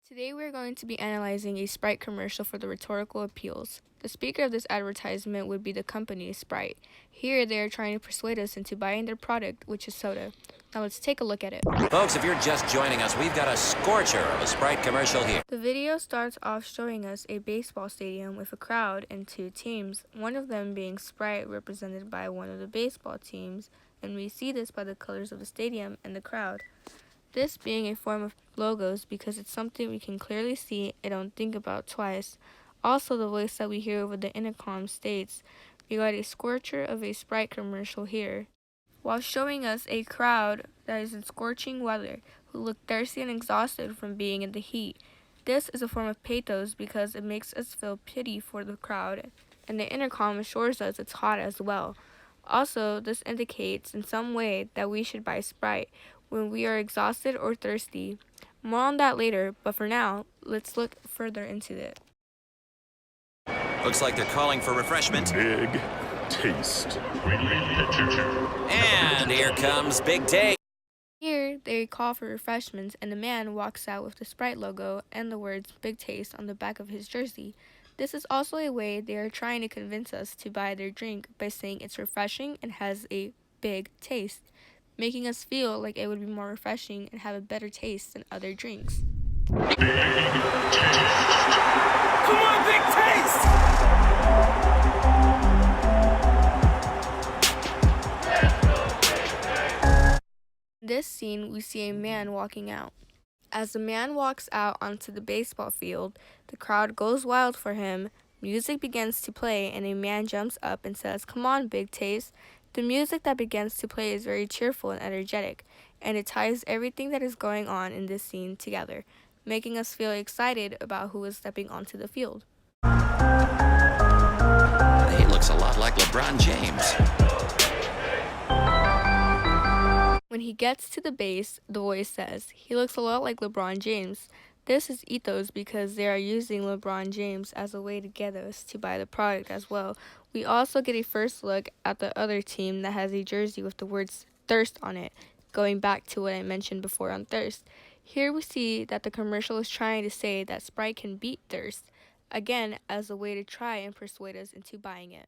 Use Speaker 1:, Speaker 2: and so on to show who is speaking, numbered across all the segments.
Speaker 1: Today we are going to be analyzing a Sprite commercial for the rhetorical appeals. The speaker of this advertisement would be the company Sprite. Here they are trying to persuade us into buying their product, which is soda. Now let's take a look at it.
Speaker 2: Folks, if you're just joining us, we've got a scorcher of a Sprite commercial here.
Speaker 1: The video starts off showing us a baseball stadium with a crowd and two teams, one of them being Sprite represented by one of the baseball teams, and we see this by the colors of the stadium and the crowd. This being a form of logos because it's something we can clearly see and don't think about twice. Also, the voice that we hear over the intercom states, "We got a scorcher of a Sprite commercial here," while showing us a crowd that is in scorching weather who look thirsty and exhausted from being in the heat. This is a form of pathos because it makes us feel pity for the crowd, and the intercom assures us it's hot as well. Also, this indicates in some way that we should buy Sprite when we are exhausted or thirsty. More on that later, but for now, let's look further into it.
Speaker 2: Looks like they're calling for refreshment.
Speaker 3: Big taste.
Speaker 2: And here comes Big Taste.
Speaker 1: Here, they call for refreshments, and the man walks out with the Sprite logo and the words Big Taste on the back of his jersey. This is also a way they are trying to convince us to buy their drink by saying it's refreshing and has a big taste, making us feel like it would be more refreshing and have a better taste than other drinks.
Speaker 3: Big taste.
Speaker 2: Come on, Big Taste!
Speaker 1: In this scene, we see a man walking out. As the man walks out onto the baseball field, the crowd goes wild for him, music begins to play, and a man jumps up and says, "Come on, Big Taste." The music that begins to play is very cheerful and energetic, and it ties everything that is going on in this scene together, making us feel excited about who is stepping onto the field.
Speaker 2: He looks a lot like LeBron James.
Speaker 1: When he gets to the base, the voice says, "He looks a lot like LeBron James." This is ethos because they are using LeBron James as a way to get us to buy the product as well. We also get a first look at the other team that has a jersey with the words thirst on it, going back to what I mentioned before on thirst. Here we see that the commercial is trying to say that Sprite can beat thirst, again as a way to try and persuade us into buying it.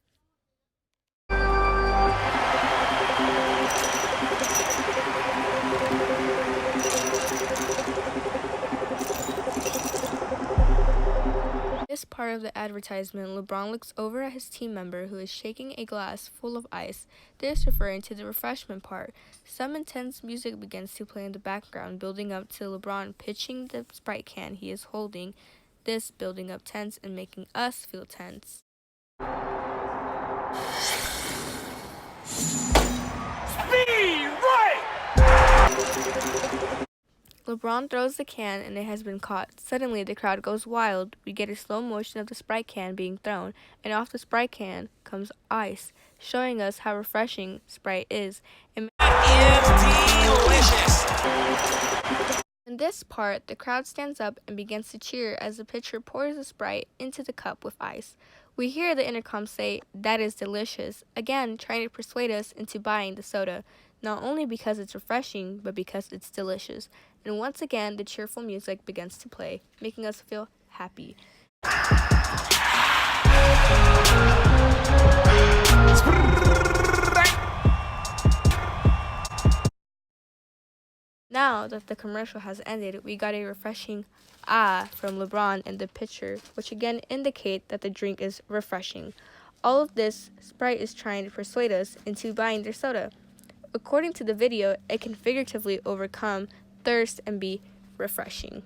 Speaker 1: This part of the advertisement, LeBron looks over at his team member who is shaking a glass full of ice, this referring to the refreshment part. Some intense music begins to play in the background, building up to LeBron pitching the Sprite can he is holding, this building up tense and making us feel tense.
Speaker 2: Speed, right!
Speaker 1: LeBron throws the can and it has been caught. Suddenly, the crowd goes wild. We get a slow motion of the Sprite can being thrown, and off the Sprite can comes ice, showing us how refreshing Sprite is.
Speaker 2: It is delicious!
Speaker 1: In this part, the crowd stands up and begins to cheer as the pitcher pours the Sprite into the cup with ice. We hear the intercom say, "That is delicious," again trying to persuade us into buying the soda, not only because it's refreshing, but because it's delicious. And once again, the cheerful music begins to play, making us feel happy. Now that the commercial has ended, we got a refreshing "ah" from LeBron and the pitcher, which again indicate that the drink is refreshing. All of this, Sprite is trying to persuade us into buying their soda. According to the video, it can figuratively overcome thirst and be refreshing.